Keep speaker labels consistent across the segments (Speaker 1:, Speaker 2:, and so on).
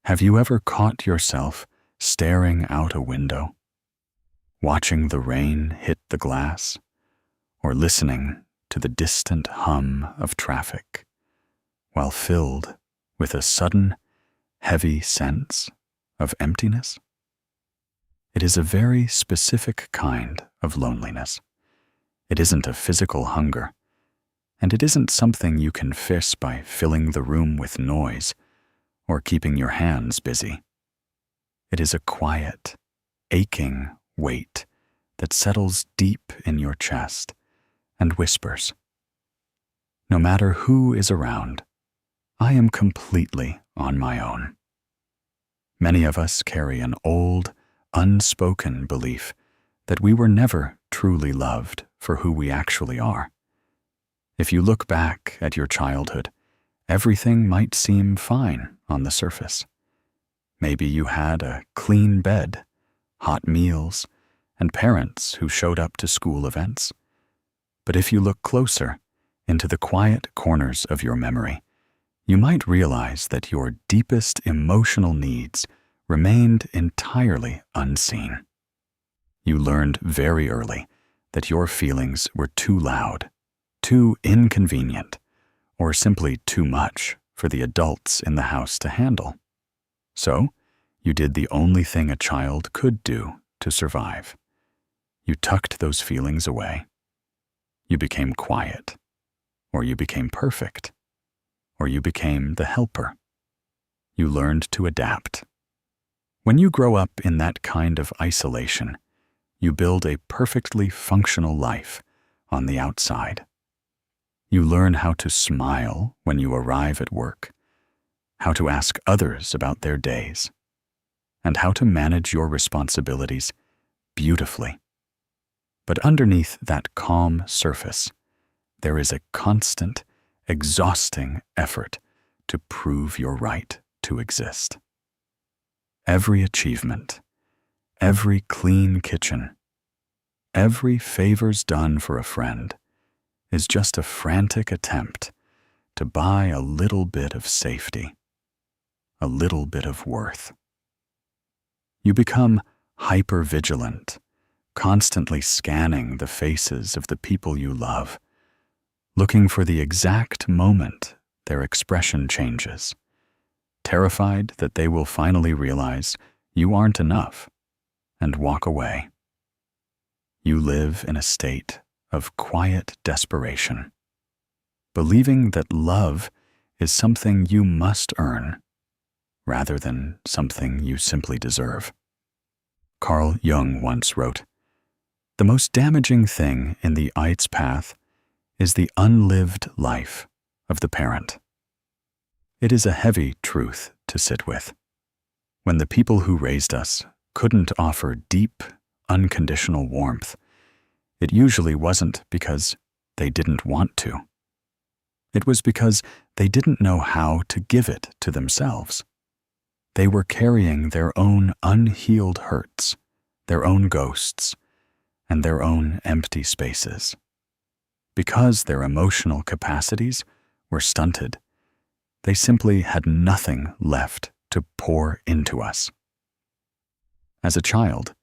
Speaker 1: Have you ever caught yourself staring out a window, watching the rain hit the glass, or listening to the distant hum of traffic, while filled with a sudden, heavy sense of emptiness? It is a very specific kind of loneliness. It isn't a physical hunger, and it isn't something you can fix by filling the room with noise or keeping your hands busy. It is a quiet, aching weight that settles deep in your chest and whispers, "No matter who is around, I am completely on my own." Many of us carry an old, unspoken belief that we were never truly loved for who we actually are. If you look back at your childhood, everything might seem fine on the surface. Maybe you had a clean bed, hot meals, and parents who showed up to school events. But if you look closer into the quiet corners of your memory, you might realize that your deepest emotional needs remained entirely unseen. You learned very early that your feelings were too loud, too inconvenient, or simply too much for the adults in the house to handle. So, you did the only thing a child could do to survive. You tucked those feelings away. You became quiet, or you became perfect, or you became the helper. You learned to adapt. When you grow up in that kind of isolation, you build a perfectly functional life on the outside. You learn how to smile when you arrive at work, how to ask others about their days, and how to manage your responsibilities beautifully. But underneath that calm surface, there is a constant, exhausting effort to prove your right to exist. Every achievement, every clean kitchen, every favors done for a friend is just a frantic attempt to buy a little bit of safety, a little bit of worth. You become hyper-vigilant, constantly scanning the faces of the people you love, looking for the exact moment their expression changes, terrified that they will finally realize you aren't enough and walk away. You live in a state of quiet desperation, believing that love is something you must earn rather than something you simply deserve. Carl Jung once wrote, "The most damaging thing in the Eight's path is the unlived life of the parent." It is a heavy truth to sit with. When the people who raised us couldn't offer deep, unconditional warmth, it usually wasn't because they didn't want to. It was because they didn't know how to give it to themselves. They were carrying their own unhealed hurts, their own ghosts, and their own empty spaces. Because their emotional capacities were stunted, they simply had nothing left to pour into us. As a child,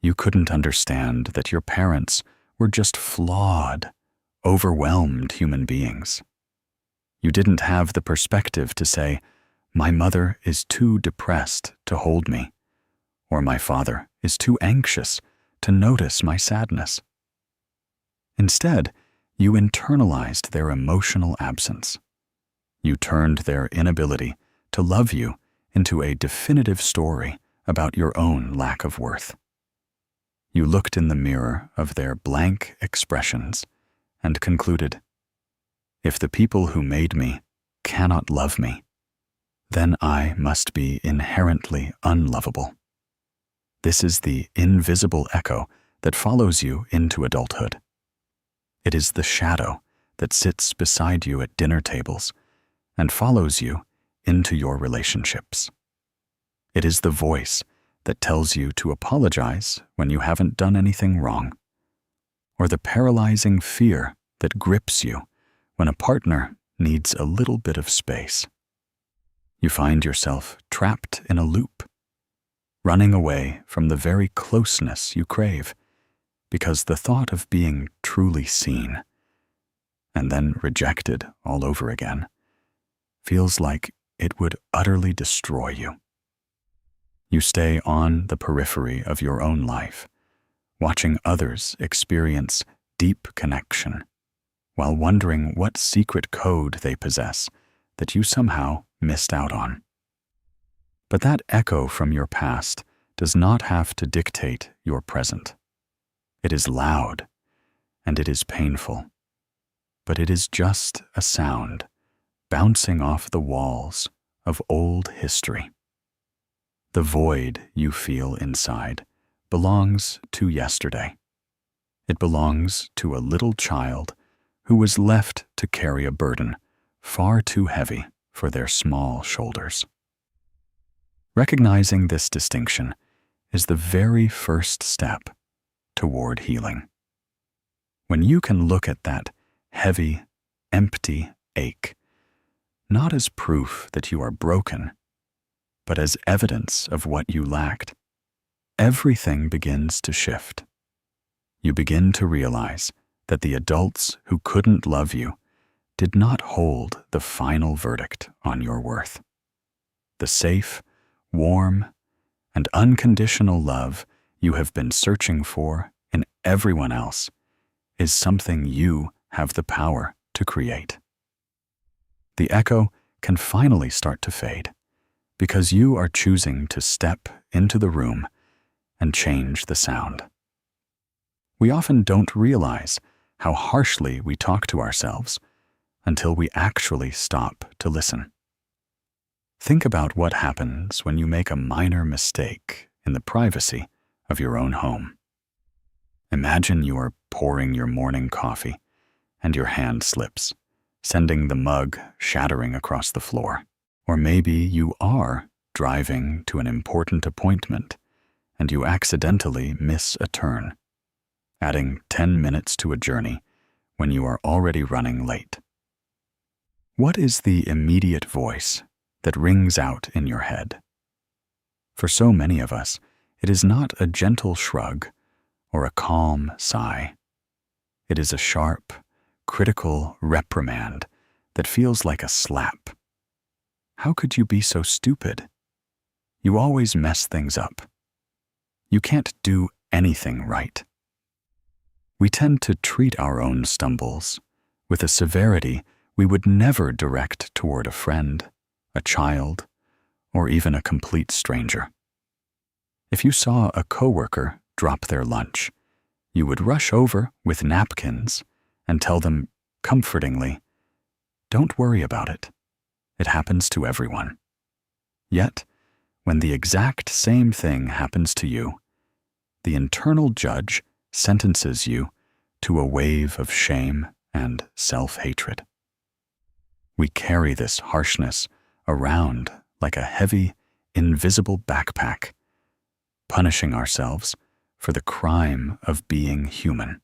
Speaker 1: you couldn't understand that your parents were just flawed, overwhelmed human beings. You didn't have the perspective to say, "My mother is too depressed to hold me," or "My father is too anxious to notice my sadness." Instead, you internalized their emotional absence. You turned their inability to love you into a definitive story about your own lack of worth. You looked in the mirror of their blank expressions and concluded, "If the people who made me cannot love me, then I must be inherently unlovable." This is the invisible echo that follows you into adulthood. It is the shadow that sits beside you at dinner tables and follows you into your relationships. It is the voice that tells you to apologize when you haven't done anything wrong, or the paralyzing fear that grips you when a partner needs a little bit of space. You find yourself trapped in a loop, running away from the very closeness you crave, because the thought of being truly seen, and then rejected all over again, feels like it would utterly destroy you. You stay on the periphery of your own life, watching others experience deep connection, while wondering what secret code they possess that you somehow missed out on. But that echo from your past does not have to dictate your present. It is loud, and it is painful, but it is just a sound bouncing off the walls of old history. The void you feel inside belongs to yesterday. It belongs to a little child who was left to carry a burden far too heavy for their small shoulders. Recognizing this distinction is the very first step toward healing. When you can look at that heavy, empty ache, not as proof that you are broken, but as evidence of what you lacked, everything begins to shift. You begin to realize that the adults who couldn't love you did not hold the final verdict on your worth. The safe, warm, and unconditional love you have been searching for in everyone else is something you have the power to create. The echo can finally start to fade because you are choosing to step into the room and change the sound. We often don't realize how harshly we talk to ourselves until we actually stop to listen. Think about what happens when you make a minor mistake in the privacy of your own home. Imagine you are pouring your morning coffee and your hand slips, sending the mug shattering across the floor. Or maybe you are driving to an important appointment and you accidentally miss a turn, adding 10 minutes to a journey when you are already running late. What is the immediate voice that rings out in your head? For so many of us, it is not a gentle shrug or a calm sigh. It is a sharp, critical reprimand that feels like a slap. How could you be so stupid? You always mess things up. You can't do anything right. We tend to treat our own stumbles with a severity we would never direct toward a friend, a child, or even a complete stranger. If you saw a coworker drop their lunch, you would rush over with napkins and tell them comfortingly, "Don't worry about it. It happens to everyone." Yet, when the exact same thing happens to you, the internal judge sentences you to a wave of shame and self-hatred. We carry this harshness around like a heavy, invisible backpack, punishing ourselves for the crime of being human.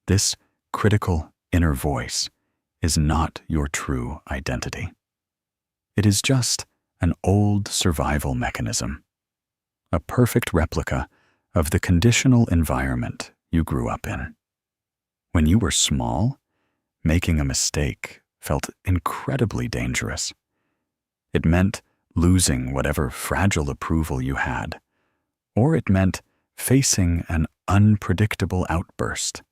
Speaker 1: This critical inner voice is not your true identity. It is just an old survival mechanism, a perfect replica of the conditional environment you grew up in. When you were small, making a mistake felt incredibly dangerous. It meant losing whatever fragile approval you had, or it meant facing an unpredictable outburst.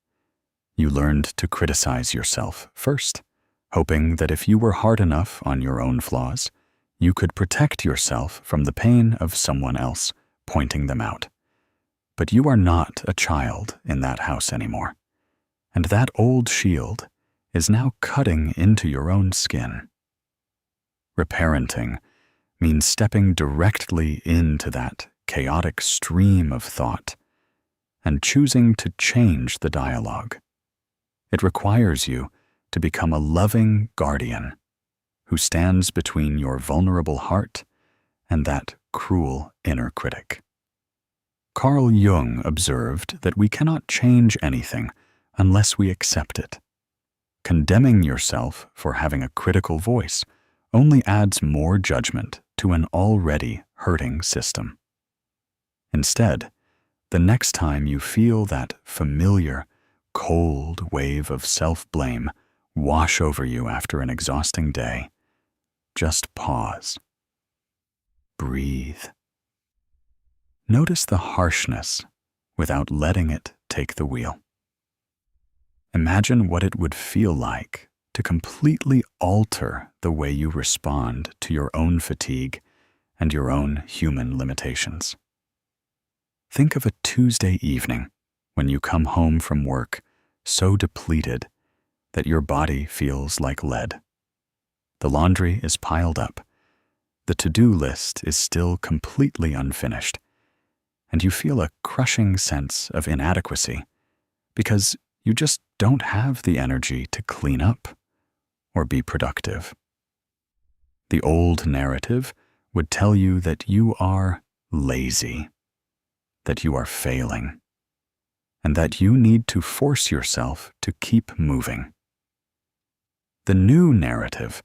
Speaker 1: You learned to criticize yourself first, hoping that if you were hard enough on your own flaws, you could protect yourself from the pain of someone else pointing them out. But you are not a child in that house anymore, and that old shield is now cutting into your own skin. Reparenting means stepping directly into that chaotic stream of thought and choosing to change the dialogue. It requires you to become a loving guardian who stands between your vulnerable heart and that cruel inner critic. Carl Jung observed that we cannot change anything unless we accept it. Condemning yourself for having a critical voice only adds more judgment to an already hurting system. Instead, the next time you feel that familiar, cold wave of self-blame wash over you after an exhausting day, just pause. Breathe. Notice the harshness without letting it take the wheel. Imagine what it would feel like to completely alter the way you respond to your own fatigue and your own human limitations. Think of a Tuesday evening when you come home from work so depleted that your body feels like lead. The laundry is piled up, the to-do list is still completely unfinished, and you feel a crushing sense of inadequacy because you just don't have the energy to clean up or be productive. The old narrative would tell you that you are lazy, that you are failing, and that you need to force yourself to keep moving. The new narrative,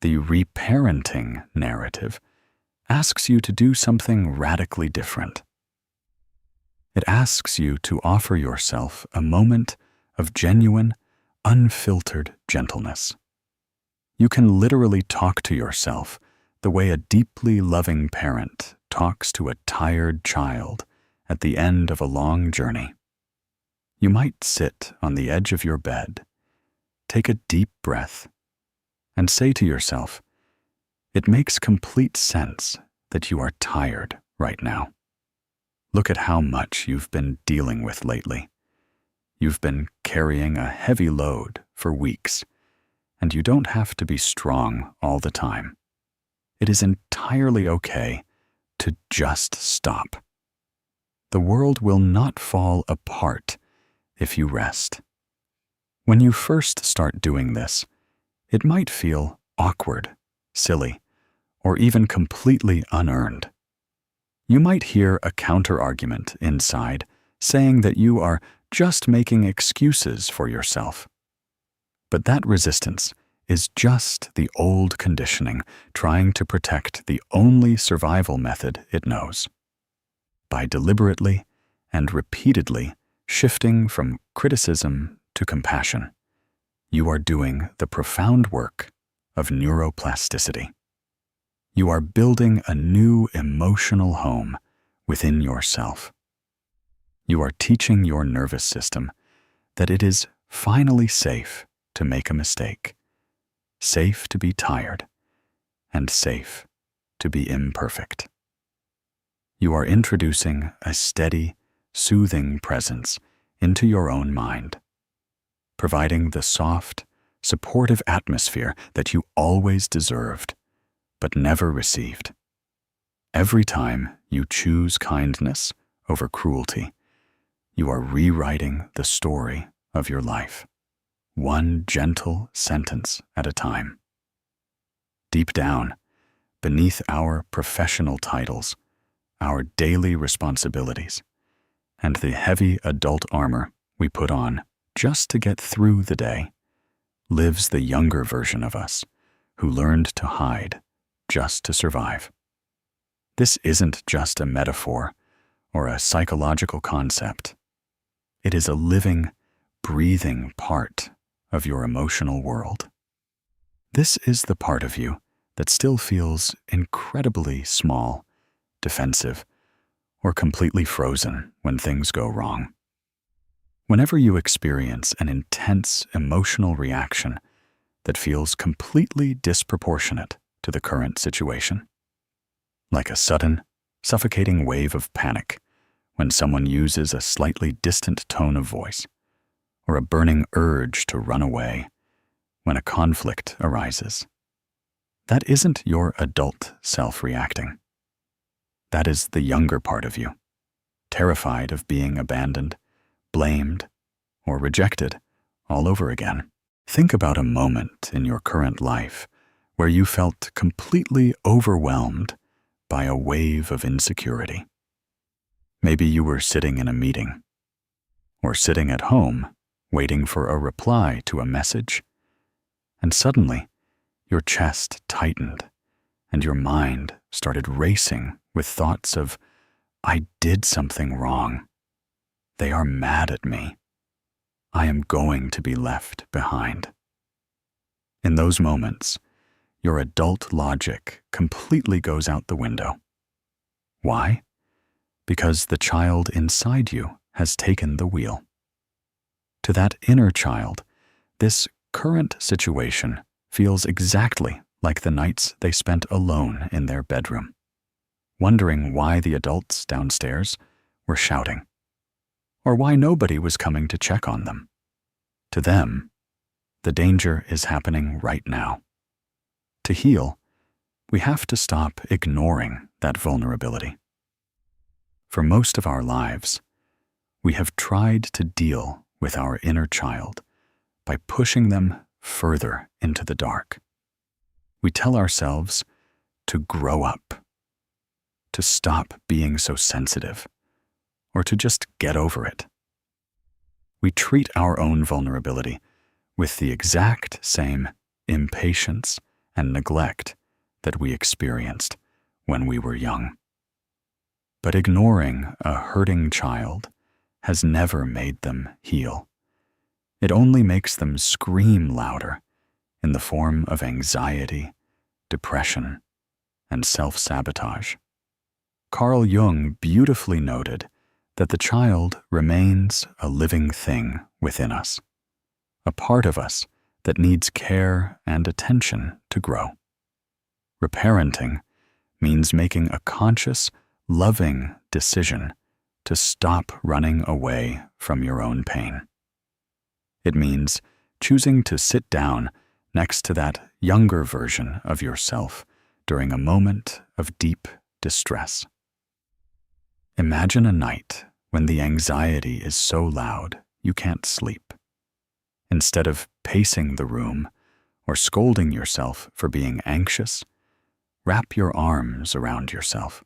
Speaker 1: the reparenting narrative, asks you to do something radically different. It asks you to offer yourself a moment of genuine, unfiltered gentleness. You can literally talk to yourself the way a deeply loving parent talks to a tired child at the end of a long journey. You might sit on the edge of your bed, take a deep breath, and say to yourself, "It makes complete sense that you are tired right now. Look at how much you've been dealing with lately. You've been carrying a heavy load for weeks, and you don't have to be strong all the time. It is entirely okay to just stop. The world will not fall apart if you rest." When you first start doing this, it might feel awkward, silly, or even completely unearned. You might hear a counter-argument inside saying that you are just making excuses for yourself. But that resistance is just the old conditioning trying to protect the only survival method it knows. By deliberately and repeatedly shifting from criticism to compassion, you are doing the profound work of neuroplasticity. You are building a new emotional home within yourself. You are teaching your nervous system that it is finally safe to make a mistake, safe to be tired, and safe to be imperfect. You are introducing a steady, soothing presence into your own mind, providing the soft, supportive atmosphere that you always deserved, but never received. Every time you choose kindness over cruelty, you are rewriting the story of your life, one gentle sentence at a time. Deep down, beneath our professional titles, our daily responsibilities, and the heavy adult armor we put on just to get through the day, lives the younger version of us who learned to hide just to survive. This isn't just a metaphor or a psychological concept. It is a living, breathing part of your emotional world. This is the part of you that still feels incredibly small, defensive, or completely frozen when things go wrong. Whenever you experience an intense emotional reaction that feels completely disproportionate to the current situation, like a sudden, suffocating wave of panic when someone uses a slightly distant tone of voice, or a burning urge to run away when a conflict arises, that isn't your adult self reacting. That is the younger part of you, terrified of being abandoned, blamed, or rejected all over again. Think about a moment in your current life where you felt completely overwhelmed by a wave of insecurity. Maybe you were sitting in a meeting, or sitting at home waiting for a reply to a message, and suddenly Your chest tightened, and your mind started racing with thoughts of, I did something wrong. They are mad at me. I am going to be left behind. In those moments, your adult logic completely goes out the window. Why? Because the child inside you has taken the wheel. To that inner child, this current situation feels exactly like the nights they spent alone in their bedroom, wondering why the adults downstairs were shouting, or why nobody was coming to check on them. To them, the danger is happening right now. To heal, we have to stop ignoring that vulnerability. For most of our lives, we have tried to deal with our inner child by pushing them further into the dark. We tell ourselves to grow up, to stop being so sensitive, or to just get over it. We treat our own vulnerability with the exact same impatience and neglect that we experienced when we were young. But ignoring a hurting child has never made them heal. It only makes them scream louder in the form of anxiety, depression, and self-sabotage. Carl Jung beautifully noted that the child remains a living thing within us, a part of us that needs care and attention to grow. Reparenting means making a conscious, loving decision to stop running away from your own pain. It means choosing to sit down next to that younger version of yourself during a moment of deep distress. Imagine a night when the anxiety is so loud you can't sleep. Instead of pacing the room or scolding yourself for being anxious, wrap your arms around yourself.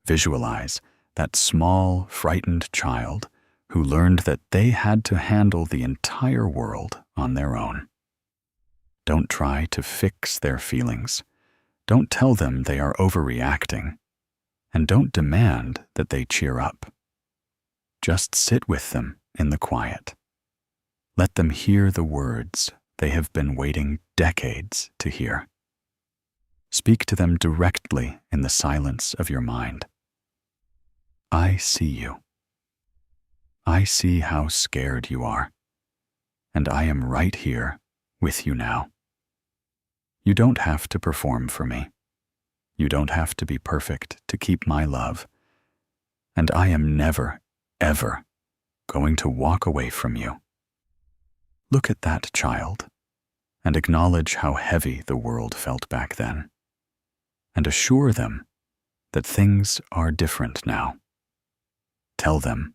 Speaker 1: Visualize that small, frightened child who learned that they had to handle the entire world on their own. Don't try to fix their feelings. Don't tell them they are overreacting. And don't demand that they cheer up. Just sit with them in the quiet. Let them hear the words they have been waiting decades to hear. Speak to them directly in the silence of your mind. I see you. I see how scared you are, and I am right here with you now. You don't have to perform for me. You don't have to be perfect to keep my love, and I am never, ever going to walk away from you. Look at that child and acknowledge how heavy the world felt back then, and assure them that things are different now. Tell them,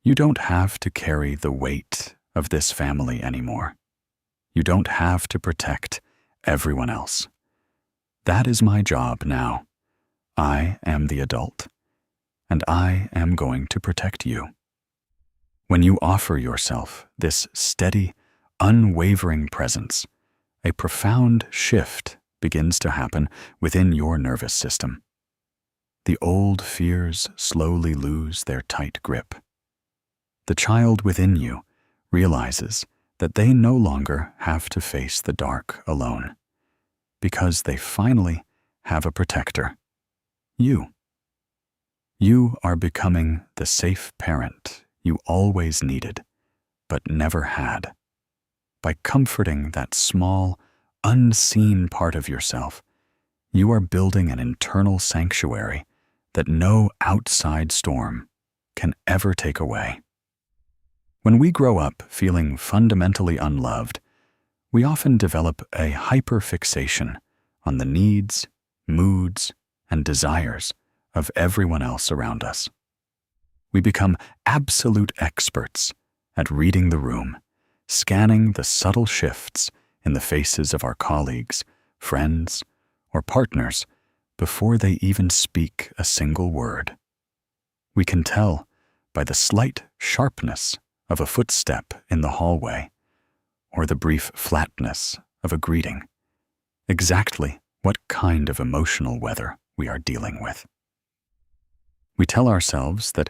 Speaker 1: you don't have to carry the weight of this family anymore. You don't have to protect everyone else. That is my job now. I am the adult, and I am going to protect you. When you offer yourself this steady, unwavering presence, a profound shift begins to happen within your nervous system. The old fears slowly lose their tight grip. The child within you realizes that they no longer have to face the dark alone, because they finally have a protector, you. You are becoming the safe parent you always needed, but never had. By comforting that small, unseen part of yourself, you are building an internal sanctuary that no outside storm can ever take away. When we grow up feeling fundamentally unloved, we often develop a hyperfixation on the needs, moods, and desires of everyone else around us. We become absolute experts at reading the room, scanning the subtle shifts in the faces of our colleagues, friends, or partners before they even speak a single word. We can tell by the slight sharpness of a footstep in the hallway, or the brief flatness of a greeting, exactly what kind of emotional weather we are dealing with. We tell ourselves that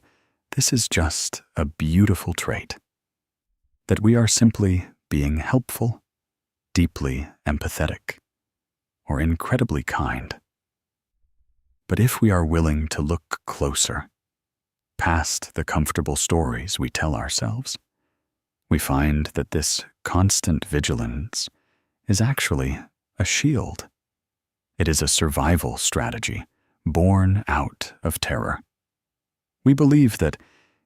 Speaker 1: this is just a beautiful trait, that we are simply being helpful, deeply empathetic, or incredibly kind. But if we are willing to look closer, past the comfortable stories we tell ourselves, we find that this constant vigilance is actually a shield. It is a survival strategy born out of terror. We believe that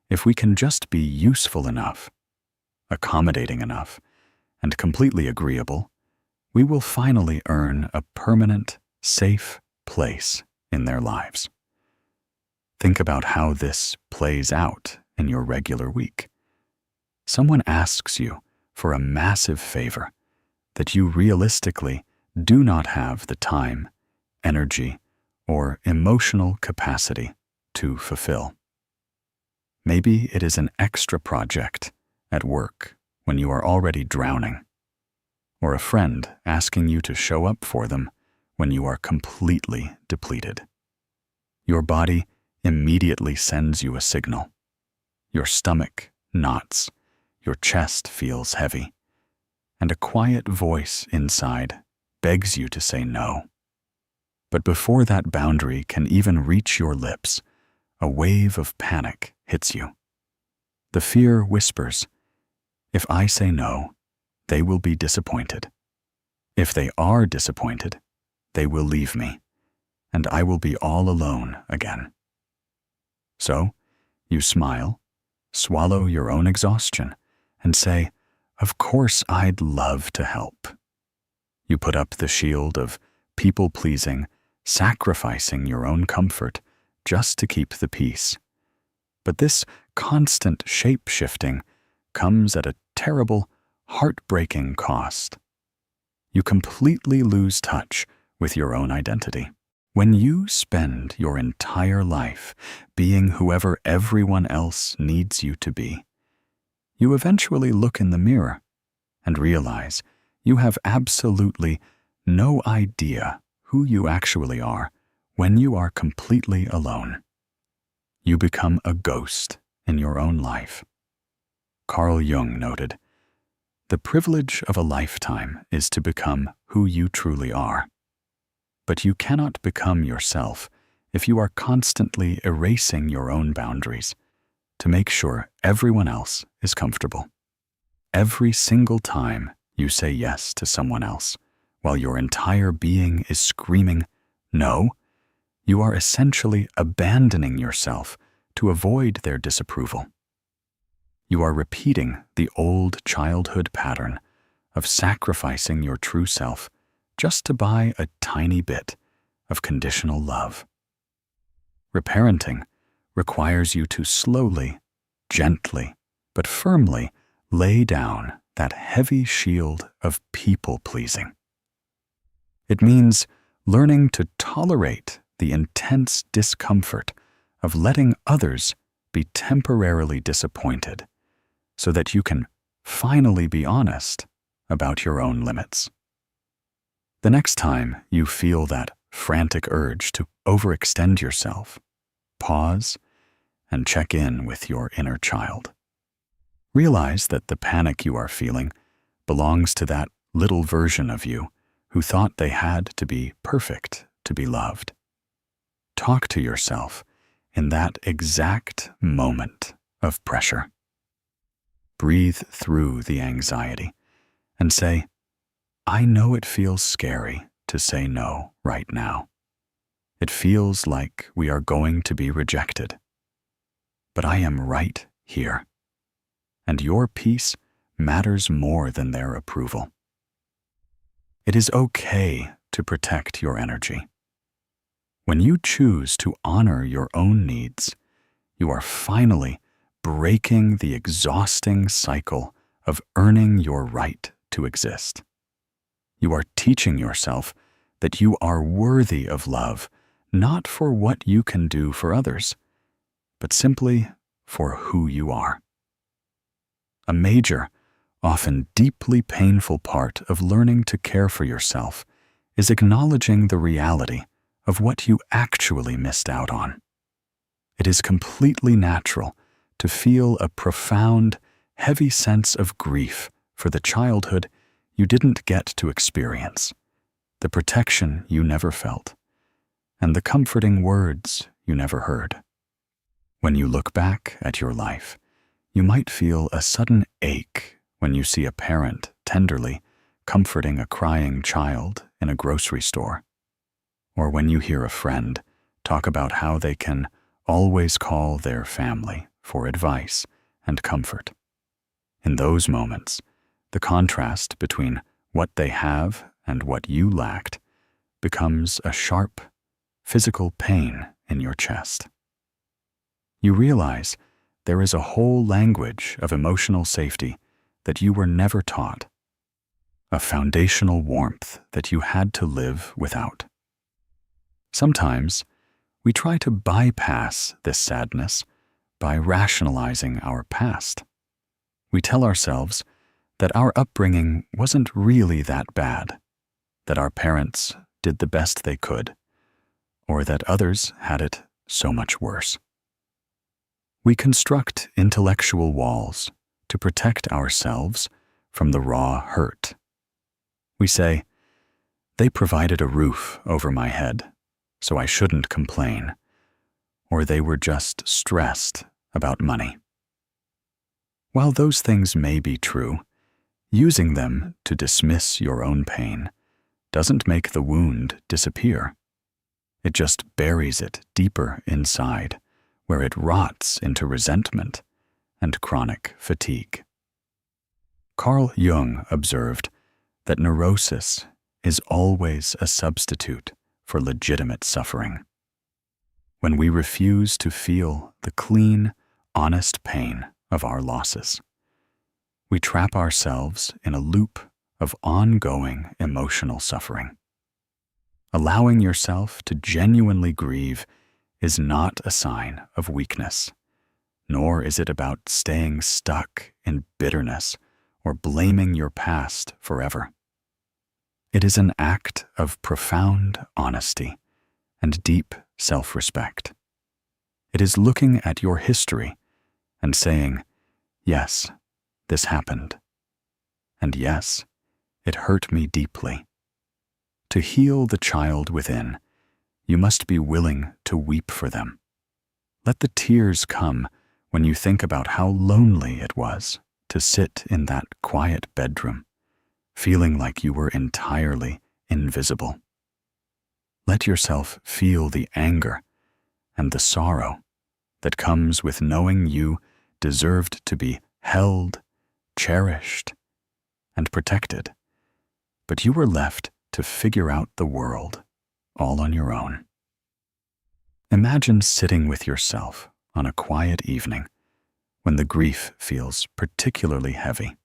Speaker 1: if we can just be useful enough, accommodating enough, and completely agreeable, we will finally earn a permanent, safe place in their lives. Think about how this plays out in your regular week. Someone asks you for a massive favor that you realistically do not have the time, energy, or emotional capacity to fulfill. Maybe it is an extra project at work when you are already drowning, or a friend asking you to show up for them when you are completely depleted. Your body immediately sends you a signal. Your stomach knots, your chest feels heavy, and a quiet voice inside begs you to say no. But before that boundary can even reach your lips, a wave of panic hits you. The fear whispers, if I say no, they will be disappointed. If they are disappointed, they will leave me, and I will be all alone again. So, you smile, swallow your own exhaustion, and say, of course I'd love to help. You put up the shield of people-pleasing, sacrificing your own comfort just to keep the peace. But this constant shape-shifting comes at a terrible, heartbreaking cost. You completely lose touch with your own identity. When you spend your entire life being whoever everyone else needs you to be, you eventually look in the mirror and realize you have absolutely no idea who you actually are when you are completely alone. You become a ghost in your own life. Carl Jung noted, "The privilege of a lifetime is to become who you truly are. But you cannot become yourself if you are constantly erasing your own boundaries to make sure everyone else is comfortable. Every single time you say yes to someone else, while your entire being is screaming no, you are essentially abandoning yourself to avoid their disapproval. You are repeating the old childhood pattern of sacrificing your true self just to buy a tiny bit of conditional love. Reparenting requires you to slowly, gently, but firmly lay down that heavy shield of people-pleasing. It means learning to tolerate the intense discomfort of letting others be temporarily disappointed so that you can finally be honest about your own limits. The next time you feel that frantic urge to overextend yourself, pause and check in with your inner child. Realize that the panic you are feeling belongs to that little version of you who thought they had to be perfect to be loved. Talk to yourself in that exact moment of pressure. Breathe through the anxiety and say, I know it feels scary to say no right now. It feels like we are going to be rejected. But I am right here, and your peace matters more than their approval. It is okay to protect your energy. When you choose to honor your own needs, you are finally breaking the exhausting cycle of earning your right to exist. You are teaching yourself that you are worthy of love, not for what you can do for others, but simply for who you are. A major, often deeply painful part of learning to care for yourself is acknowledging the reality of what you actually missed out on. It is completely natural to feel a profound, heavy sense of grief for the childhood you didn't get to experience, the protection you never felt, and the comforting words you never heard. When you look back at your life, you might feel a sudden ache when you see a parent tenderly comforting a crying child in a grocery store, or when you hear a friend talk about how they can always call their family for advice and comfort. In those moments, the contrast between what they have and what you lacked becomes a sharp, physical pain in your chest. You realize there is a whole language of emotional safety that you were never taught, a foundational warmth that you had to live without. Sometimes, we try to bypass this sadness by rationalizing our past. We tell ourselves that our upbringing wasn't really that bad, that our parents did the best they could, or that others had it so much worse. We construct intellectual walls to protect ourselves from the raw hurt. We say, "They provided a roof over my head, so I shouldn't complain," or "they were just stressed about money." While those things may be true, using them to dismiss your own pain doesn't make the wound disappear. It just buries it deeper inside, where it rots into resentment and chronic fatigue. Carl Jung observed that neurosis is always a substitute for legitimate suffering. When we refuse to feel the clean, honest pain of our losses, we trap ourselves in a loop of ongoing emotional suffering. Allowing yourself to genuinely grieve is not a sign of weakness, nor is it about staying stuck in bitterness or blaming your past forever. It is an act of profound honesty and deep self-respect. It is looking at your history and saying, "Yes, this happened. And yes, it hurt me deeply." To heal the child within, you must be willing to weep for them. Let the tears come when you think about how lonely it was to sit in that quiet bedroom, feeling like you were entirely invisible. Let yourself feel the anger and the sorrow that comes with knowing you deserved to be held, cherished, and protected, but you were left to figure out the world all on your own. Imagine sitting with yourself on a quiet evening when the grief feels particularly heavy.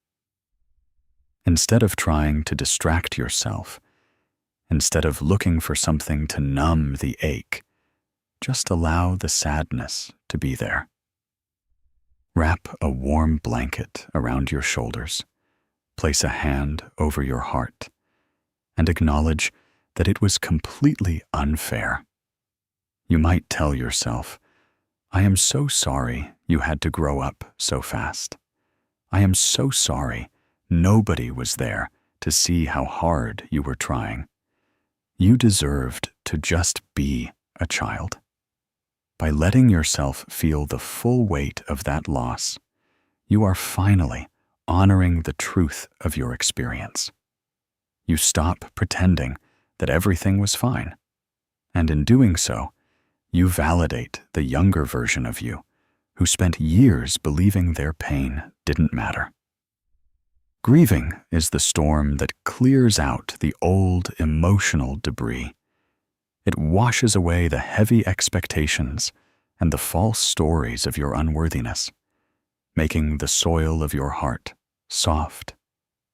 Speaker 1: Instead of trying to distract yourself, instead of looking for something to numb the ache, just allow the sadness to be there. Wrap a warm blanket around your shoulders, place a hand over your heart, and acknowledge that it was completely unfair. You might tell yourself, "I am so sorry you had to grow up so fast. I am so sorry nobody was there to see how hard you were trying. You deserved to just be a child." By letting yourself feel the full weight of that loss, you are finally honoring the truth of your experience. You stop pretending that everything was fine, and in doing so, you validate the younger version of you who spent years believing their pain didn't matter. Grieving is the storm that clears out the old emotional debris. It washes away the heavy expectations and the false stories of your unworthiness, making the soil of your heart soft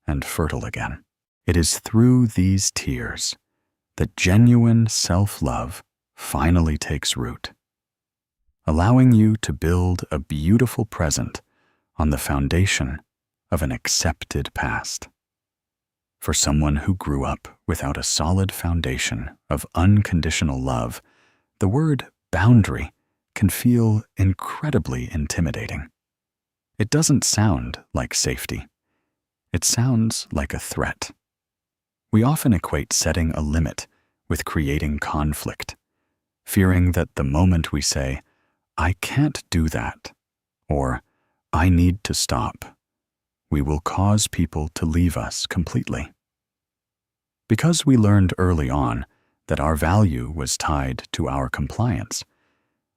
Speaker 1: and fertile again. It is through these tears that genuine self-love finally takes root, allowing you to build a beautiful present on the foundation of an accepted past. For someone who grew up without a solid foundation of unconditional love, the word boundary can feel incredibly intimidating. It doesn't sound like safety. It sounds like a threat. We often equate setting a limit with creating conflict, fearing that the moment we say, "I can't do that," or "I need to stop," we will cause people to leave us completely. Because we learned early on that our value was tied to our compliance,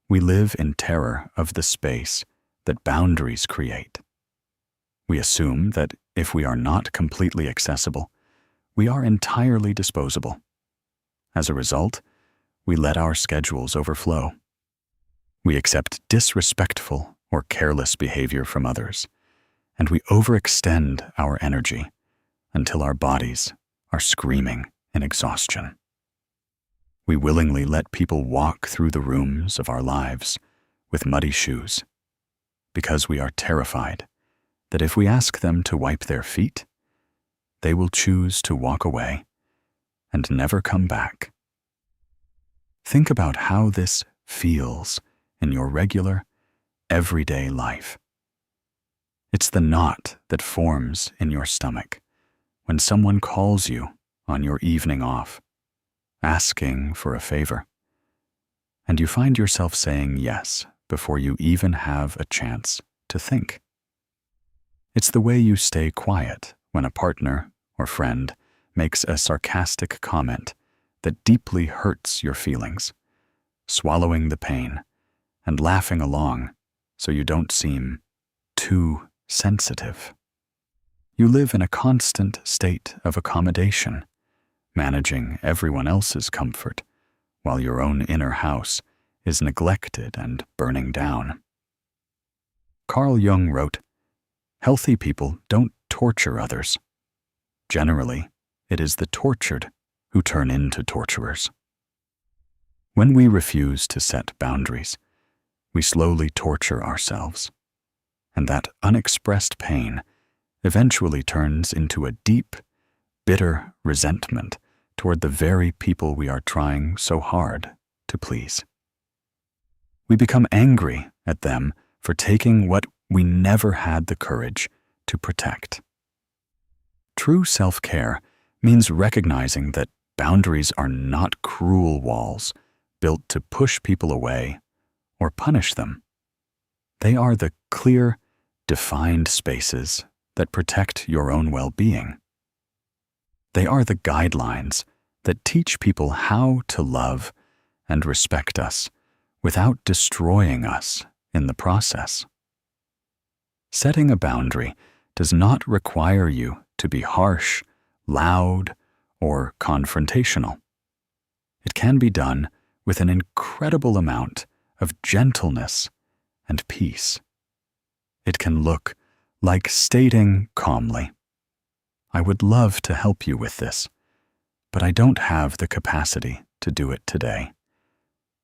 Speaker 1: we live in terror of the space that boundaries create. We assume that if we are not completely accessible, we are entirely disposable. As a result, we let our schedules overflow. We accept disrespectful or careless behavior from others, and we overextend our energy until our bodies are screaming in exhaustion. We willingly let people walk through the rooms of our lives with muddy shoes because we are terrified that if we ask them to wipe their feet, they will choose to walk away and never come back. Think about how this feels in your regular, everyday life. It's the knot that forms in your stomach when someone calls you on your evening off, asking for a favor, and you find yourself saying yes before you even have a chance to think. It's the way you stay quiet when a partner or friend makes a sarcastic comment that deeply hurts your feelings, swallowing the pain and laughing along so you don't seem too sensitive. You live in a constant state of accommodation, managing everyone else's comfort while your own inner house is neglected and burning down. Carl Jung wrote, "Healthy people don't torture others. Generally, it is the tortured who turn into torturers." When we refuse to set boundaries, we slowly torture ourselves, and that unexpressed pain eventually turns into a deep, bitter resentment toward the very people we are trying so hard to please. We become angry at them for taking what we never had the courage to protect. True self-care means recognizing that boundaries are not cruel walls built to push people away or punish them. They are the clear, defined spaces that protect your own well-being. They are the guidelines that teach people how to love and respect us without destroying us in the process. Setting a boundary does not require you to be harsh, loud, or confrontational. It can be done with an incredible amount of gentleness and peace. It can look like stating calmly, "I would love to help you with this, but I don't have the capacity to do it today,"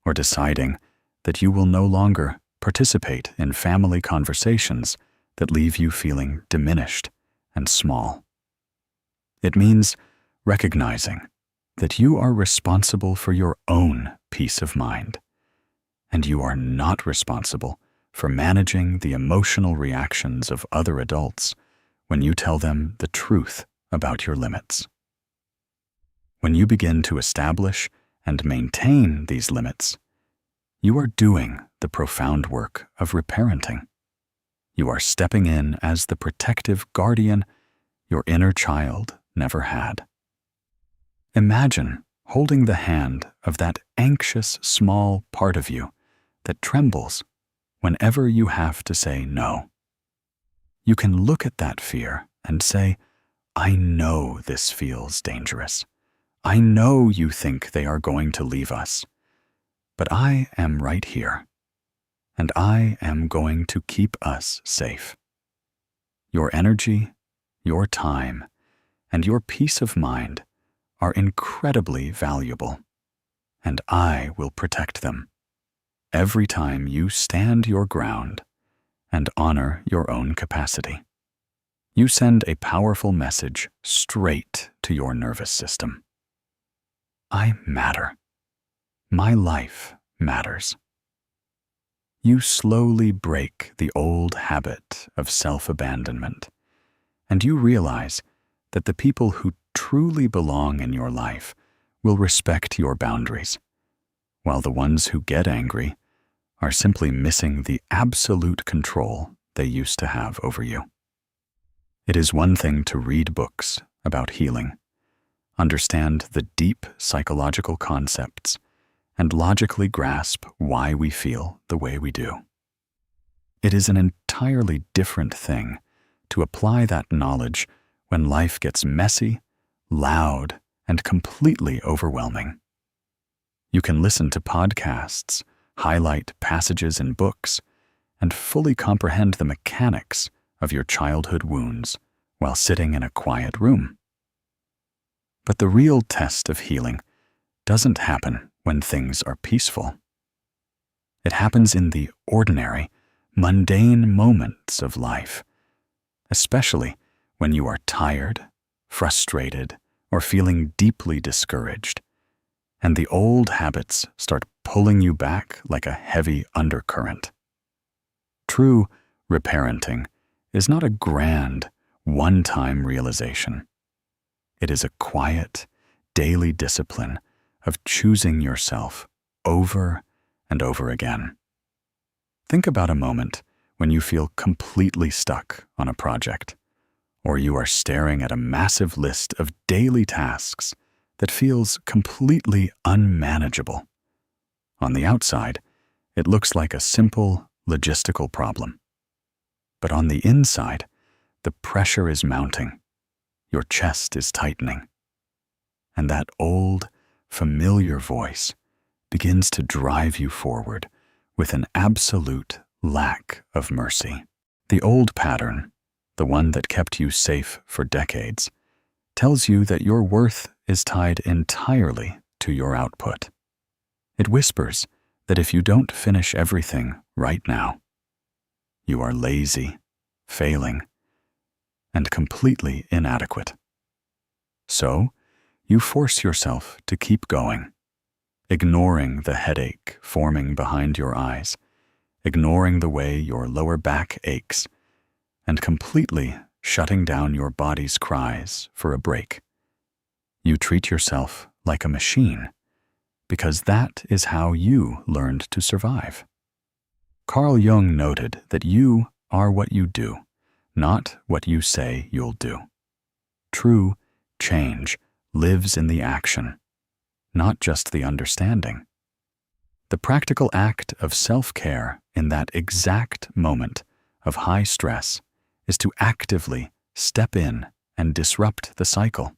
Speaker 1: or deciding that you will no longer participate in family conversations that leave you feeling diminished and small. It means recognizing that you are responsible for your own peace of mind, and you are not responsible for managing the emotional reactions of other adults when you tell them the truth about your limits. When you begin to establish and maintain these limits, you are doing the profound work of reparenting. You are stepping in as the protective guardian your inner child never had. Imagine holding the hand of that anxious small part of you that trembles whenever you have to say no. You can look at that fear and say, "I know this feels dangerous. I know you think they are going to leave us, but I am right here, and I am going to keep us safe. Your energy, your time, and your peace of mind are incredibly valuable, and I will protect them every time you stand your ground and honor your own capacity." You send a powerful message straight to your nervous system. I matter. My life matters. You slowly break the old habit of self-abandonment, and you realize that the people who truly belong in your life will respect your boundaries, while the ones who get angry are simply missing the absolute control they used to have over you. It is one thing to read books about healing, understand the deep psychological concepts, and logically grasp why we feel the way we do. It is an entirely different thing to apply that knowledge when life gets messy, loud, and completely overwhelming. You can listen to podcasts, highlight passages in books, and fully comprehend the mechanics of your childhood wounds while sitting in a quiet room. But the real test of healing doesn't happen when things are peaceful. It happens in the ordinary, mundane moments of life, especially when you are tired, frustrated, or feeling deeply discouraged, and the old habits start pulling you back like a heavy undercurrent. True reparenting is not a grand, one-time realization. It is a quiet, daily discipline of choosing yourself over and over again. Think about a moment when you feel completely stuck on a project, or you are staring at a massive list of daily tasks that feels completely unmanageable. On the outside, it looks like a simple logistical problem. But on the inside, the pressure is mounting, your chest is tightening, and that old, familiar voice begins to drive you forward with an absolute lack of mercy. The old pattern, the one that kept you safe for decades, tells you that your worth is tied entirely to your output. It whispers that if you don't finish everything right now, you are lazy, failing, and completely inadequate. So, you force yourself to keep going, ignoring the headache forming behind your eyes, ignoring the way your lower back aches, and completely shutting down your body's cries for a break. You treat yourself like a machine, because that is how you learned to survive. Carl Jung noted that you are what you do, not what you say you'll do. True change lives in the action, not just the understanding. The practical act of self-care in that exact moment of high stress is to actively step in and disrupt the cycle.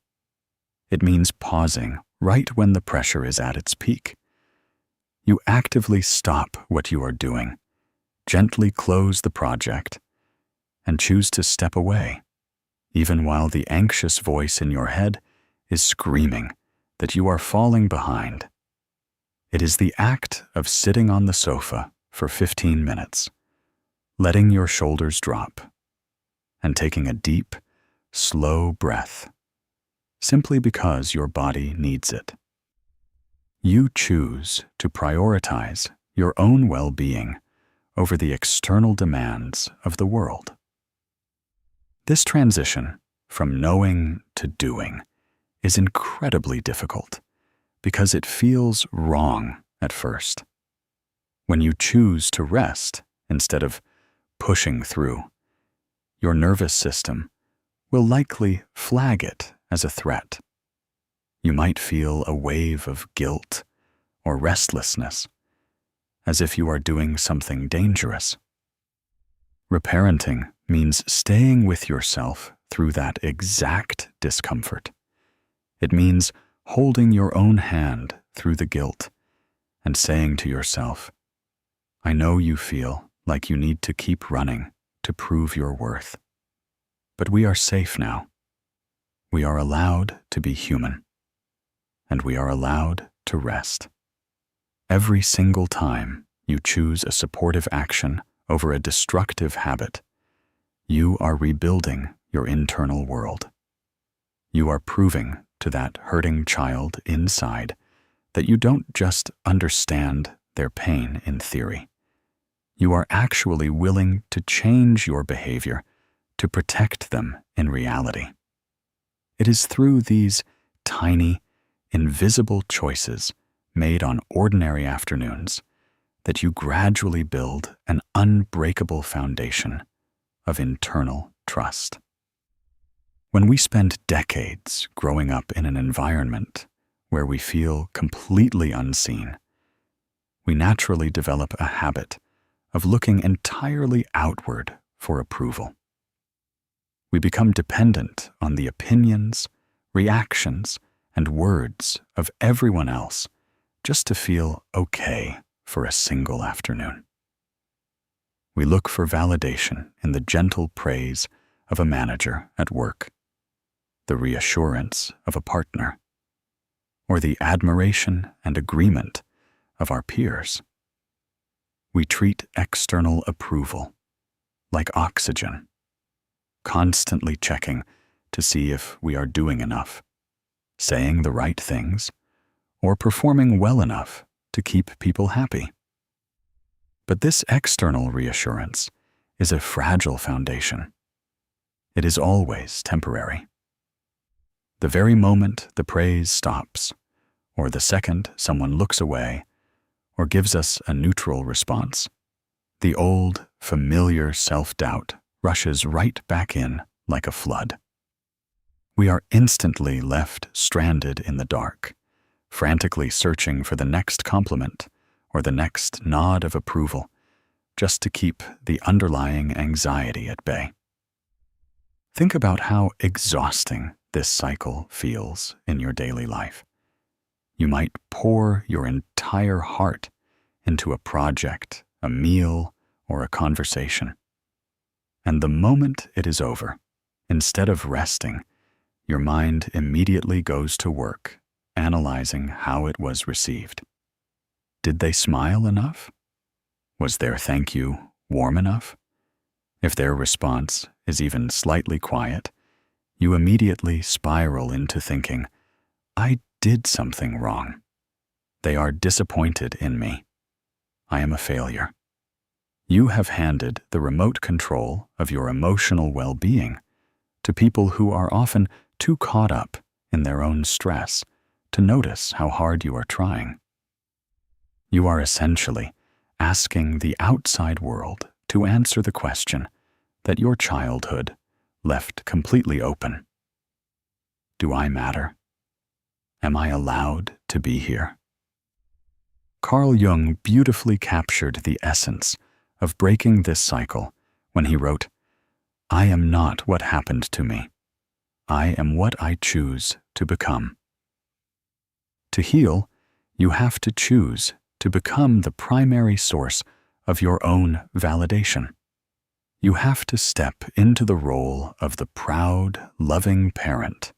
Speaker 1: It means pausing right when the pressure is at its peak. You actively stop what you are doing, gently close the project, and choose to step away, even while the anxious voice in your head is screaming that you are falling behind. It is the act of sitting on the sofa for 15 minutes, letting your shoulders drop, and taking a deep, slow breath, simply because your body needs it. You choose to prioritize your own well-being over the external demands of the world. This transition from knowing to doing is incredibly difficult because it feels wrong at first. When you choose to rest instead of pushing through, your nervous system will likely flag it as a threat. You might feel a wave of guilt or restlessness, as if you are doing something dangerous. Reparenting means staying with yourself through that exact discomfort. It means holding your own hand through the guilt and saying to yourself, I know you feel like you need to keep running to prove your worth. But we are safe now. We are allowed to be human, and we are allowed to rest. Every single time you choose a supportive action over a destructive habit, you are rebuilding your internal world. You are proving to that hurting child inside that you don't just understand their pain in theory. You are actually willing to change your behavior to protect them in reality. It is through these tiny, invisible choices made on ordinary afternoons that you gradually build an unbreakable foundation of internal trust. When we spend decades growing up in an environment where we feel completely unseen, we naturally develop a habit of looking entirely outward for approval. We become dependent on the opinions, reactions, and words of everyone else just to feel okay for a single afternoon. We look for validation in the gentle praise of a manager at work, the reassurance of a partner, or the admiration and agreement of our peers. We treat external approval like oxygen, constantly checking to see if we are doing enough, saying the right things, or performing well enough to keep people happy. But this external reassurance is a fragile foundation. It is always temporary. The very moment the praise stops, or the second someone looks away or gives us a neutral response, the old, familiar self-doubt rushes right back in like a flood. We are instantly left stranded in the dark, frantically searching for the next compliment or the next nod of approval, just to keep the underlying anxiety at bay. Think about how exhausting this cycle feels in your daily life. You might pour your entire heart into a project, a meal, or a conversation. And the moment it is over, instead of resting, your mind immediately goes to work, analyzing how it was received. Did they smile enough? Was their thank you warm enough? If their response is even slightly quiet, you immediately spiral into thinking, I did something wrong. They are disappointed in me. I am a failure. You have handed the remote control of your emotional well-being to people who are often too caught up in their own stress to notice how hard you are trying. You are essentially asking the outside world to answer the question that your childhood left completely open. Do I matter? Am I allowed to be here? Carl Jung beautifully captured the essence of breaking this cycle when he wrote, I am not what happened to me. I am what I choose to become. To heal, you have to choose to become the primary source of your own validation. You have to step into the role of the proud, loving parent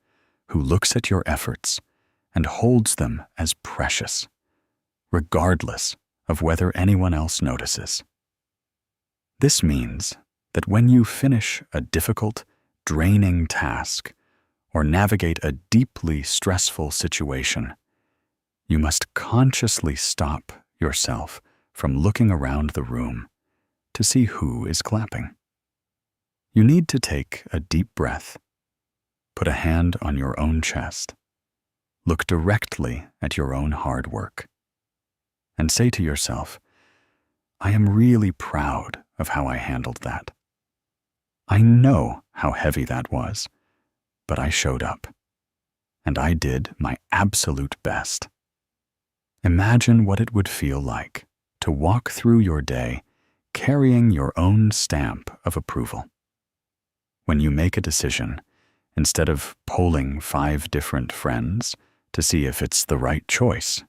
Speaker 1: who looks at your efforts and holds them as precious, regardless of whether anyone else notices. This means that when you finish a difficult, draining task or navigate a deeply stressful situation, you must consciously stop yourself from looking around the room to see who is clapping. You need to take a deep breath, put a hand on your own chest, look directly at your own hard work, and say to yourself, I am really proud of how I handled that. I know how heavy that was, but I showed up, and I did my absolute best. Imagine what it would feel like to walk through your day carrying your own stamp of approval. When you make a decision, instead of polling 5 different friends to see if it's the right choice,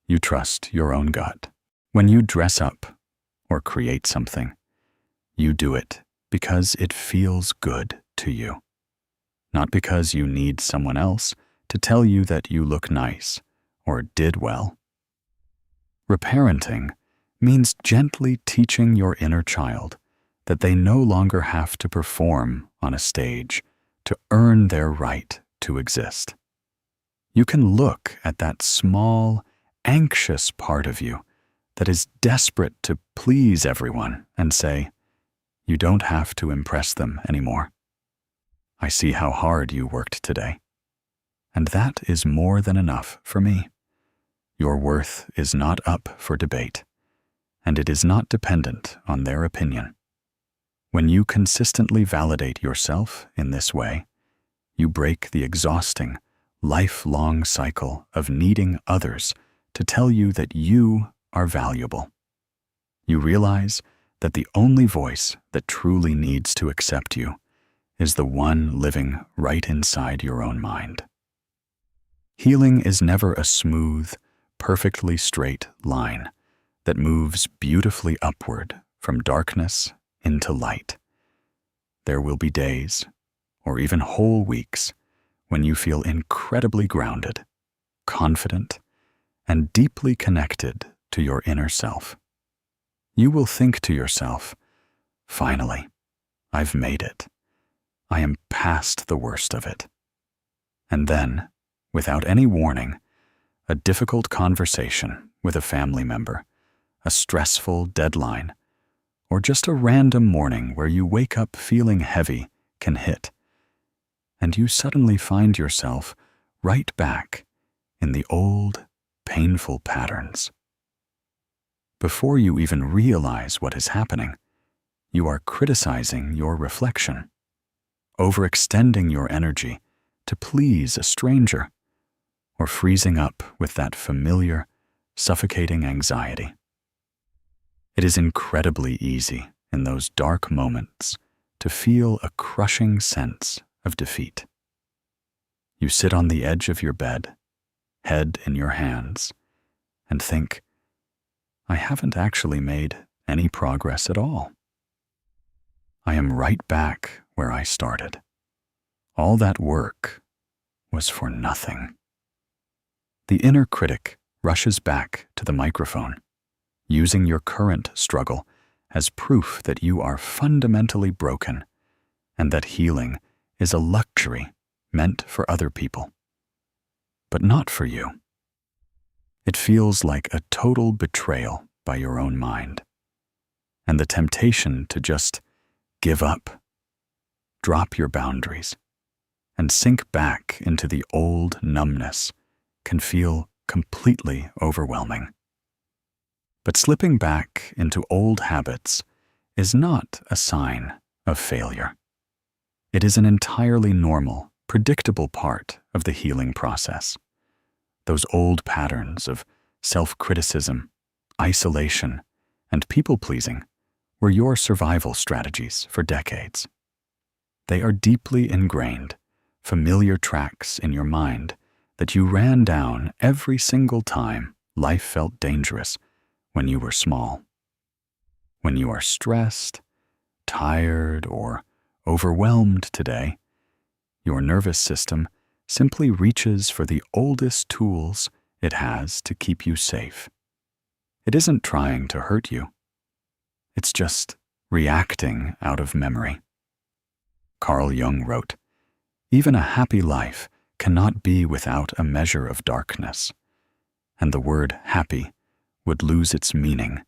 Speaker 1: you trust your own gut. When you dress up or create something, you do it because it feels good to you, not because you need someone else to tell you that you look nice or did well. Reparenting means gently teaching your inner child that they no longer have to perform on a stage to earn their right to exist. You can look at that small, anxious part of you that is desperate to please everyone and say, you don't have to impress them anymore. I see how hard you worked today, and that is more than enough for me. Your worth is not up for debate, and it is not dependent on their opinion. When you consistently validate yourself in this way, you break the exhausting, lifelong cycle of needing others to tell you that you are valuable. You realize that the only voice that truly needs to accept you is the one living right inside your own mind. Healing is never a smooth, perfectly straight line that moves beautifully upward from darkness into light. There will be days, or even whole weeks, when you feel incredibly grounded, confident, and deeply connected to your inner self. You will think to yourself, finally, I've made it. I am past the worst of it. And then, without any warning, a difficult conversation with a family member, a stressful deadline, or just a random morning where you wake up feeling heavy can hit, and you suddenly find yourself right back in the old, painful patterns. Before you even realize what is happening, you are criticizing your reflection, overextending your energy to please a stranger, or freezing up with that familiar, suffocating anxiety. It is incredibly easy in those dark moments to feel a crushing sense of defeat. You sit on the edge of your bed, head in your hands, and think, I haven't actually made any progress at all. I am right back where I started. All that work was for nothing. The inner critic rushes back to the microphone, using your current struggle as proof that you are fundamentally broken and that healing is a luxury meant for other people, but not for you. It feels like a total betrayal by your own mind, and the temptation to just give up, drop your boundaries, and sink back into the old numbness can feel completely overwhelming. But slipping back into old habits is not a sign of failure. It is an entirely normal, predictable part of the healing process. Those old patterns of self-criticism, isolation, and people-pleasing were your survival strategies for decades. They are deeply ingrained, familiar tracks in your mind that you ran down every single time life felt dangerous when you were small. When you are stressed, tired, or overwhelmed today, your nervous system simply reaches for the oldest tools it has to keep you safe. It isn't trying to hurt you. It's just reacting out of memory. Carl Jung wrote, "Even a happy life cannot be without a measure of darkness, and the word happy would lose its meaning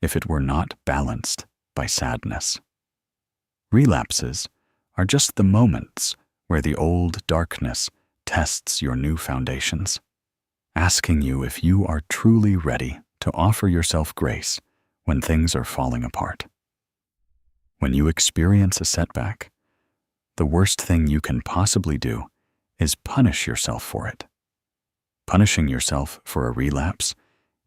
Speaker 1: if it were not balanced by sadness." Relapses are just the moments where the old darkness tests your new foundations, asking you if you are truly ready to offer yourself grace when things are falling apart. When you experience a setback, the worst thing you can possibly do is punish yourself for it. Punishing yourself for a relapse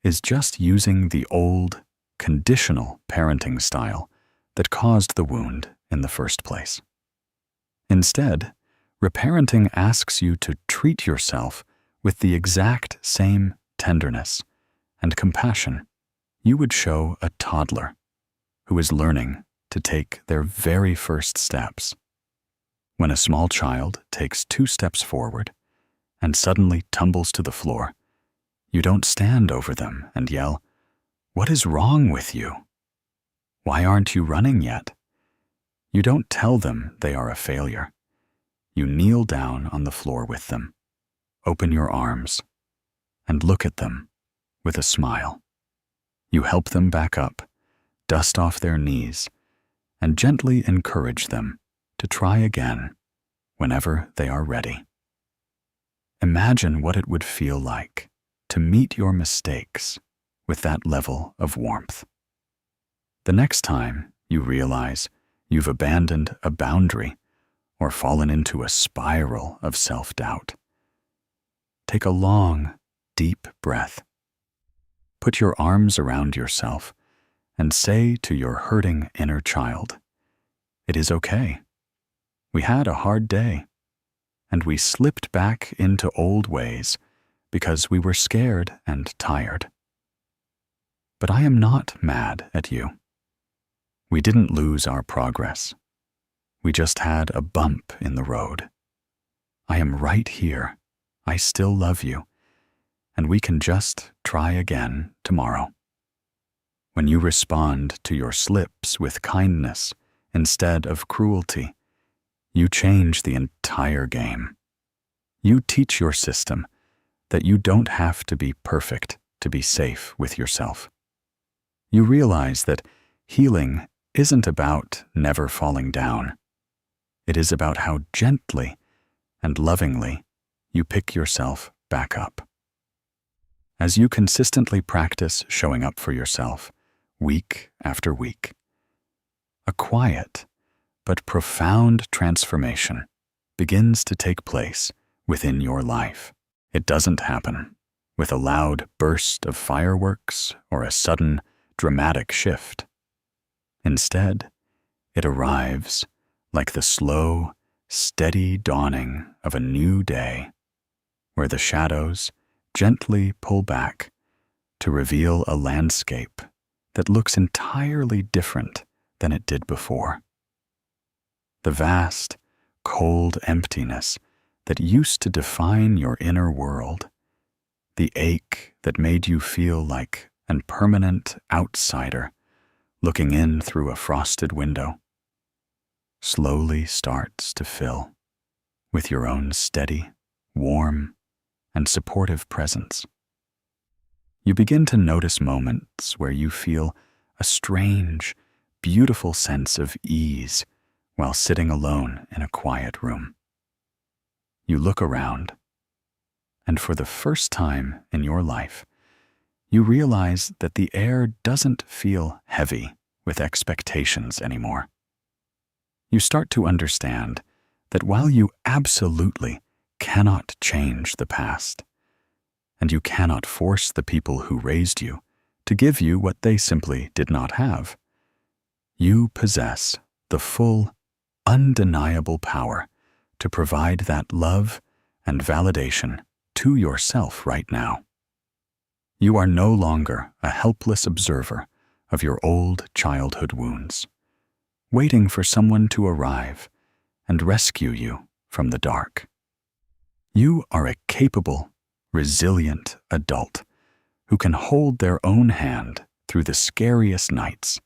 Speaker 1: is just using the old, conditional parenting style that caused the wound in the first place. Instead, reparenting asks you to treat yourself with the exact same tenderness and compassion you would show a toddler who is learning to take their very first steps. When a small child takes 2 steps forward and suddenly tumbles to the floor, you don't stand over them and yell, "What is wrong with you? Why aren't you running yet?" You don't tell them they are a failure. You kneel down on the floor with them, open your arms, and look at them with a smile. You help them back up, dust off their knees, and gently encourage them to try again whenever they are ready. Imagine what it would feel like to meet your mistakes with that level of warmth. The next time you realize you've abandoned a boundary or fallen into a spiral of self-doubt, take a long, deep breath. Put your arms around yourself and say to your hurting inner child, "It is okay. We had a hard day, and we slipped back into old ways because we were scared and tired. But I am not mad at you. We didn't lose our progress. We just had a bump in the road. I am right here. I still love you, and we can just try again tomorrow." When you respond to your slips with kindness instead of cruelty, you change the entire game. You teach your system that you don't have to be perfect to be safe with yourself. You realize that healing isn't about never falling down. It is about how gently and lovingly you pick yourself back up. As you consistently practice showing up for yourself, week after week, a quiet but profound transformation begins to take place within your life. It doesn't happen with a loud burst of fireworks or a sudden, dramatic shift. Instead, it arrives like the slow, steady dawning of a new day, where the shadows gently pull back to reveal a landscape that looks entirely different than it did before. The vast, cold emptiness that used to define your inner world, the ache that made you feel like an permanent outsider looking in through a frosted window, slowly starts to fill with your own steady, warm, and supportive presence. You begin to notice moments where you feel a strange, beautiful sense of ease while sitting alone in a quiet room. You look around, and for the first time in your life, you realize that the air doesn't feel heavy with expectations anymore. You start to understand that while you absolutely cannot change the past, and you cannot force the people who raised you to give you what they simply did not have, you possess the full, undeniable power to provide that love and validation to yourself right now. You are no longer a helpless observer of your old childhood wounds, waiting for someone to arrive and rescue you from the dark. You are a capable, resilient adult who can hold their own hand through the scariest nights,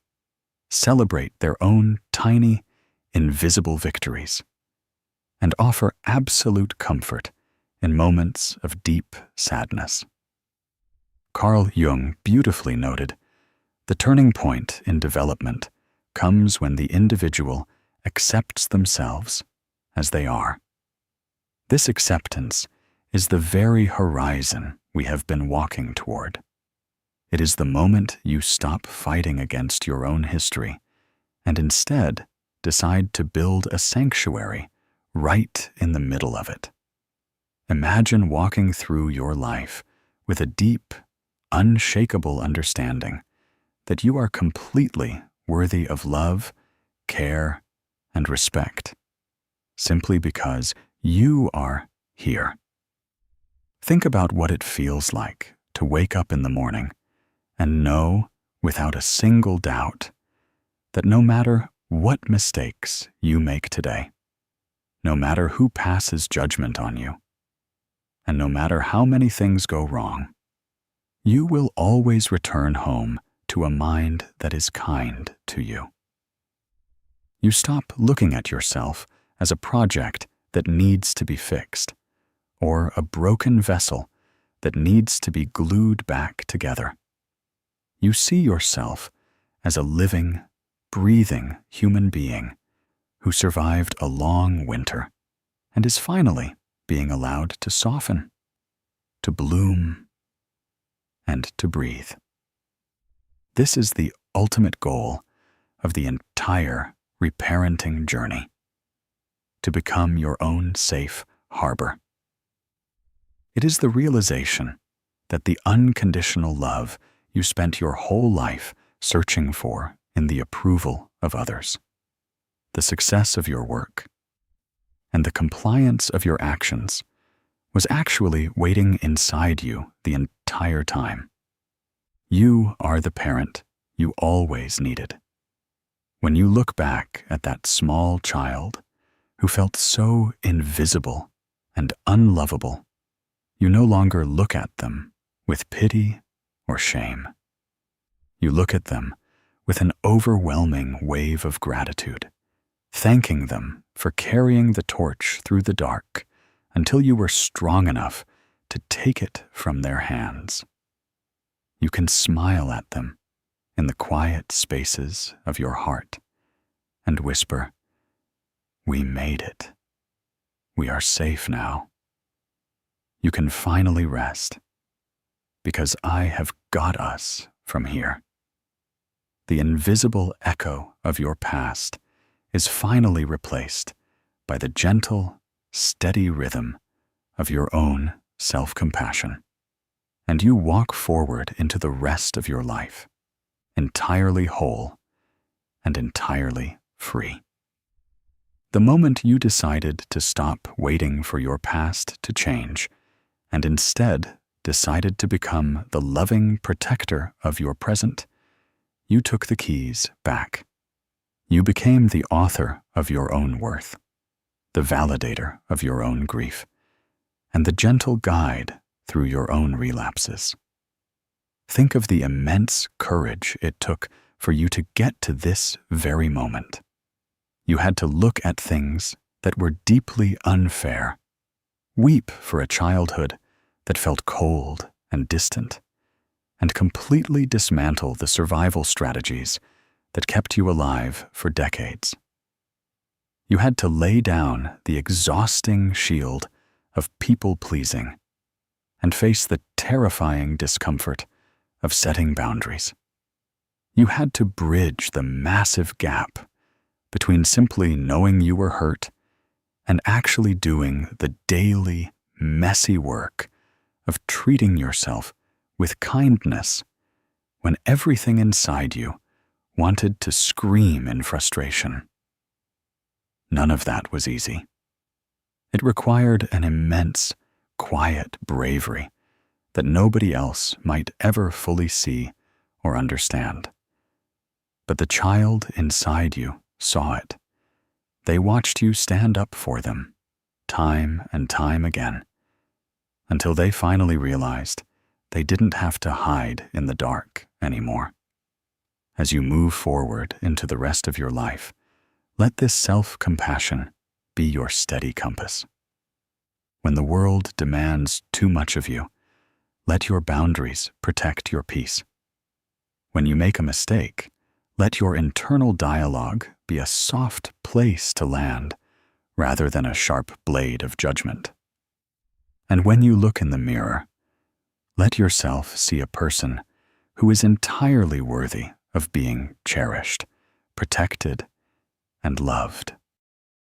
Speaker 1: celebrate their own tiny, invisible victories, and offer absolute comfort in moments of deep sadness. Carl Jung beautifully noted, "The turning point in development comes when the individual accepts themselves as they are." This acceptance is the very horizon we have been walking toward. It is the moment you stop fighting against your own history and instead decide to build a sanctuary right in the middle of it. Imagine walking through your life with a deep, unshakable understanding that you are completely worthy of love, care, and respect, simply because you are here. Think about what it feels like to wake up in the morning and know without a single doubt that no matter what mistakes you make today, no matter who passes judgment on you, and no matter how many things go wrong, you will always return home to a mind that is kind to you. You stop looking at yourself as a project that needs to be fixed, or a broken vessel that needs to be glued back together. You see yourself as a living, breathing human being who survived a long winter and is finally being allowed to soften, to bloom, and to breathe. This is the ultimate goal of the entire reparenting journey, to become your own safe harbor. It is the realization that the unconditional love you spent your whole life searching for in the approval of others, the success of your work, and the compliance of your actions was actually waiting inside you the entire time. You are the parent you always needed. When you look back at that small child who felt so invisible and unlovable, you no longer look at them with pity or shame. You look at them with an overwhelming wave of gratitude, thanking them for carrying the torch through the dark until you were strong enough to take it from their hands. You can smile at them in the quiet spaces of your heart and whisper, "We made it. We are safe now. You can finally rest because I have got us from here." The invisible echo of your past is finally replaced by the gentle, steady rhythm of your own self-compassion. And you walk forward into the rest of your life, entirely whole and entirely free. The moment you decided to stop waiting for your past to change and instead decided to become the loving protector of your present, you took the keys back. You became the author of your own worth, the validator of your own grief, and the gentle guide through your own relapses. Think of the immense courage it took for you to get to this very moment. You had to look at things that were deeply unfair, weep for a childhood that felt cold and distant, and completely dismantle the survival strategies that kept you alive for decades. You had to lay down the exhausting shield of people-pleasing and face the terrifying discomfort of setting boundaries. You had to bridge the massive gap between simply knowing you were hurt and actually doing the daily, messy work of treating yourself with kindness when everything inside you wanted to scream in frustration. None of that was easy. It required an immense, quiet bravery that nobody else might ever fully see or understand. But the child inside you saw it. They watched you stand up for them, time and time again, until they finally realized they didn't have to hide in the dark anymore. As you move forward into the rest of your life, let this self-compassion be your steady compass. When the world demands too much of you, let your boundaries protect your peace. When you make a mistake, let your internal dialogue be a soft place to land rather than a sharp blade of judgment. And when you look in the mirror, let yourself see a person who is entirely worthy of being cherished, protected, and loved.